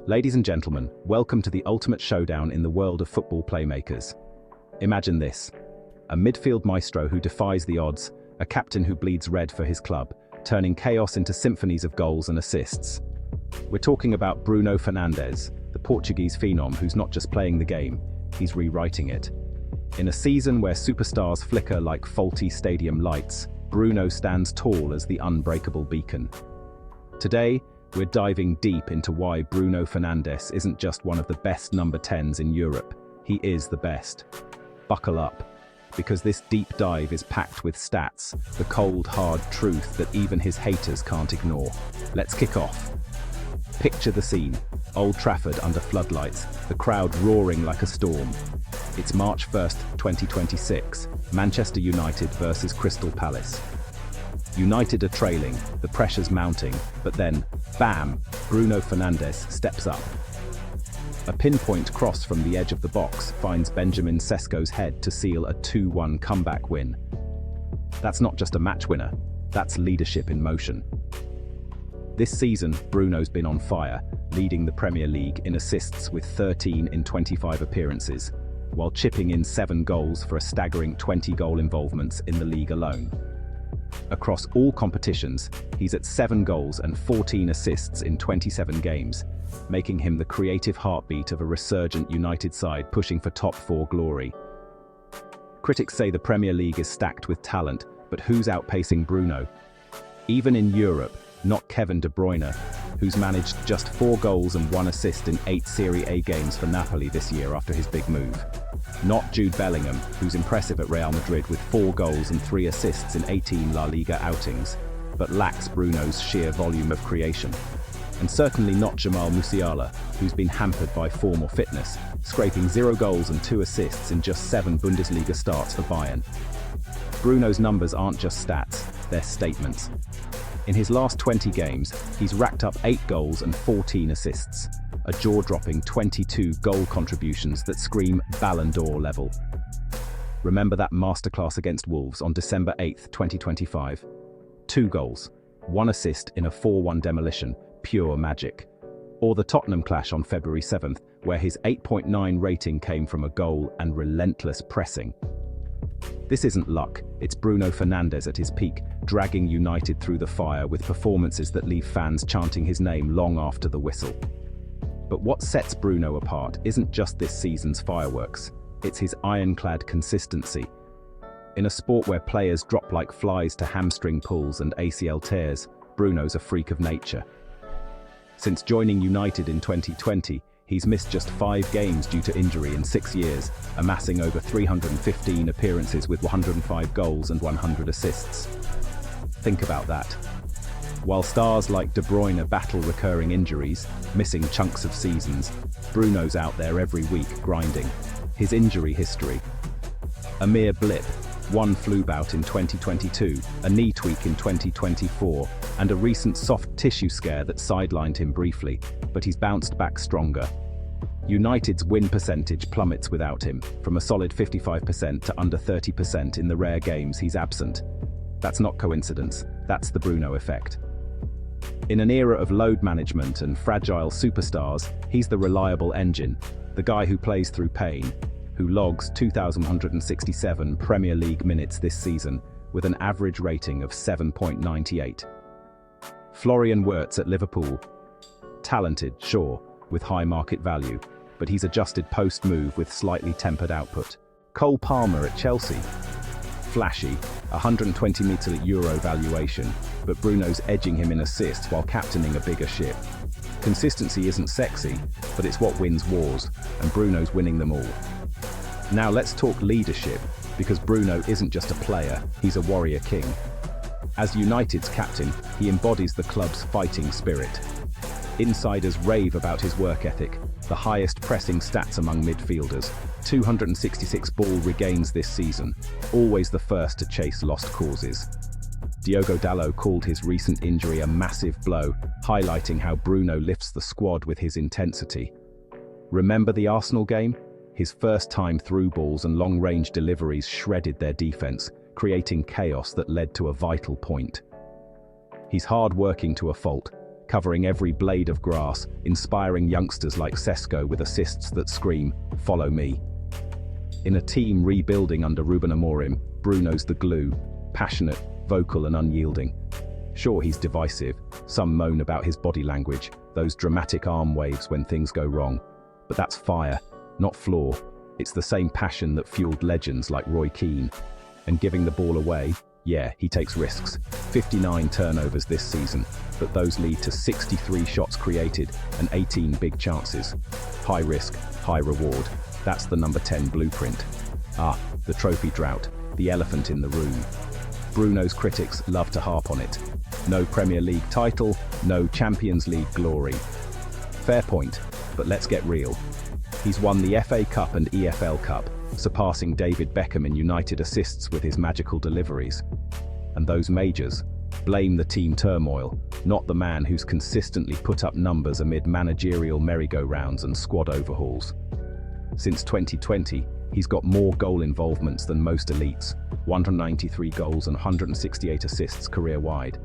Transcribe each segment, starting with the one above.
Ladies and gentlemen, welcome to the ultimate showdown in the world of football playmakers. Imagine this: a midfield maestro who defies the odds, a captain who bleeds red for his club, turning chaos into symphonies of goals and assists. We're talking about Bruno Fernandes, the Portuguese phenom who's not just playing the game, he's rewriting it. In a season where superstars flicker like faulty stadium lights, Bruno stands tall as the unbreakable beacon. Today, we're diving deep into why Bruno Fernandes isn't just one of the best number 10s in Europe, he is the best. Buckle up, because this deep dive is packed with stats, the cold, hard truth that even his haters can't ignore. Let's kick off. Picture the scene: Old Trafford under floodlights, the crowd roaring like a storm. It's March 1st, 2026, Manchester United versus Crystal Palace. United are trailing, the pressure's mounting, but then, bam, Bruno Fernandes steps up. A pinpoint cross from the edge of the box finds Benjamin Sesko's head to seal a 2-1 comeback win. That's not just a match winner, that's leadership in motion. This season, Bruno's been on fire, leading the Premier League in assists with 13 in 25 appearances, while chipping in 7 goals for a staggering 20 goal involvements in the league alone. Across all competitions, he's at 7 goals and 14 assists in 27 games, making him the creative heartbeat of a resurgent United side pushing for top 4 glory. Critics say the Premier League is stacked with talent, but who's outpacing Bruno? Even in Europe, not Kevin De Bruyne, who's managed just 4 goals and 1 assist in 8 Serie A games for Napoli this year after his big move. Not Jude Bellingham, who's impressive at Real Madrid with 4 goals and 3 assists in 18 La Liga outings, but lacks Bruno's sheer volume of creation. And certainly not Jamal Musiala, who's been hampered by form or fitness, scraping 0 goals and 2 assists in just 7 Bundesliga starts for Bayern. Bruno's numbers aren't just stats, they're statements. In his last 20 games, he's racked up 8 goals and 14 assists, a jaw-dropping 22 goal contributions that scream Ballon d'Or level. Remember that masterclass against Wolves on December 8, 2025? 2 goals, 1 assist in a 4-1 demolition, pure magic. Or the Tottenham clash on February 7th, where his 8.9 rating came from a goal and relentless pressing. This isn't luck, it's Bruno Fernandes at his peak, dragging United through the fire with performances that leave fans chanting his name long after the whistle. But what sets Bruno apart isn't just this season's fireworks, it's his ironclad consistency. In a sport where players drop like flies to hamstring pulls and ACL tears, Bruno's a freak of nature. Since joining United in 2020, he's missed just 5 games due to injury in 6 years, amassing over 315 appearances with 105 goals and 100 assists. Think about that. While stars like De Bruyne battle recurring injuries, missing chunks of seasons, Bruno's out there every week grinding. His injury history: a mere blip, 1 flu bout in 2022, a knee tweak in 2024, and a recent soft tissue scare that sidelined him briefly, but he's bounced back stronger. United's win percentage plummets without him, from a solid 55% to under 30% in the rare games he's absent. That's not coincidence, that's the Bruno effect. In an era of load management and fragile superstars, he's the reliable engine, the guy who plays through pain, who logs 2,167 Premier League minutes this season, with an average rating of 7.98. Florian Wirtz at Liverpool. Talented, sure, with high market value, but he's adjusted post-move with slightly tempered output. Cole Palmer at Chelsea. Flashy, 120 euro valuation, but Bruno's edging him in assists while captaining a bigger ship. Consistency isn't sexy, but it's what wins wars, and Bruno's winning them all. Now let's talk leadership, because Bruno isn't just a player, he's a warrior king. As United's captain, he embodies the club's fighting spirit. Insiders rave about his work ethic, the highest pressing stats among midfielders, 266 ball regains this season, always the first to chase lost causes. Diogo Dalot called his recent injury a massive blow, highlighting how Bruno lifts the squad with his intensity. Remember the Arsenal game? His first time through balls and long-range deliveries shredded their defense, creating chaos that led to a vital point. He's hard-working to a fault, covering every blade of grass, inspiring youngsters like Sesko with assists that scream, "Follow me." In a team rebuilding under Ruben Amorim, Bruno's the glue, passionate, vocal and unyielding. Sure, he's divisive. Some moan about his body language, those dramatic arm waves when things go wrong. But that's fire, not flaw. It's the same passion that fueled legends like Roy Keane. And giving the ball away, yeah, he takes risks. 59 turnovers this season, but those lead to 63 shots created and 18 big chances. High risk, high reward. That's the number 10 blueprint. The trophy drought, the elephant in the room. Bruno's critics love to harp on it. No Premier League title, no Champions League glory. Fair point, but let's get real. He's won the FA Cup and EFL Cup, surpassing David Beckham in United assists with his magical deliveries. And those majors, blame the team turmoil, not the man who's consistently put up numbers amid managerial merry-go-rounds and squad overhauls. Since 2020, he's got more goal involvements than most elites, 193 goals and 168 assists career-wide.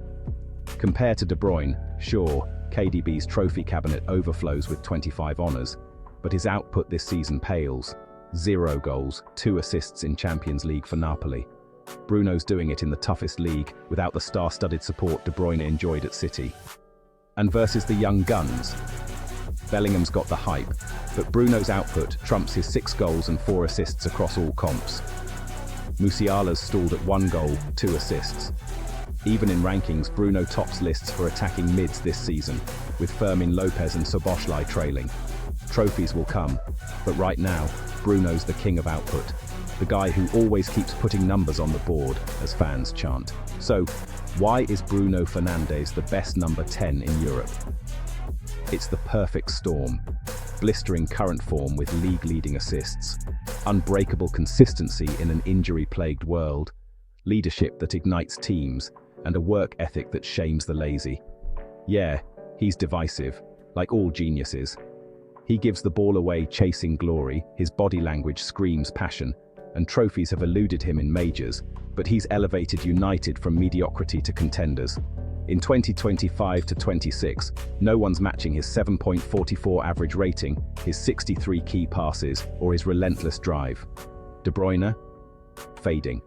Compared to De Bruyne, sure, KDB's trophy cabinet overflows with 25 honours, but his output this season pales. 0 goals, 2 assists in Champions League for Napoli. Bruno's doing it in the toughest league, without the star-studded support De Bruyne enjoyed at City. And versus the young guns, Bellingham's got the hype, but Bruno's output trumps his 6 goals and 4 assists across all comps. Musiala's stalled at 1 goal, 2 assists. Even in rankings, Bruno tops lists for attacking mids this season, with Fermin Lopez and Szoboszlai trailing. Trophies will come, but right now, Bruno's the king of output. The guy who always keeps putting numbers on the board, as fans chant. So, why is Bruno Fernandes the best number 10 in Europe? It's the perfect storm. Blistering current form with league-leading assists. Unbreakable consistency in an injury-plagued world. Leadership that ignites teams, and a work ethic that shames the lazy. Yeah, he's divisive, like all geniuses. He gives the ball away chasing glory, his body language screams passion, and trophies have eluded him in majors, but he's elevated United from mediocrity to contenders. In 2025-26, no one's matching his 7.44 average rating, his 63 key passes, or his relentless drive. De Bruyne? Fading.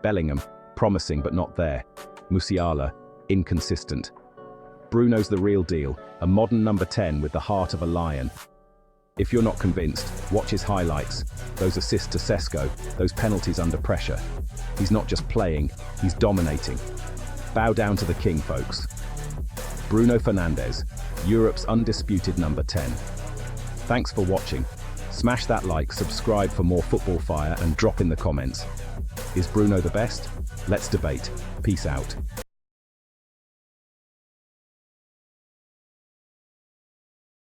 Bellingham? Promising but not there. Musiala? Inconsistent. Bruno's the real deal, a modern number 10 with the heart of a lion. If you're not convinced, watch his highlights, those assists to Sesko, those penalties under pressure. He's not just playing, he's dominating. Bow down to the king, folks. Bruno Fernandes, Europe's undisputed number 10. Thanks for watching. Smash that like, subscribe for more football fire and drop in the comments. Is Bruno the best? Let's debate. Peace out.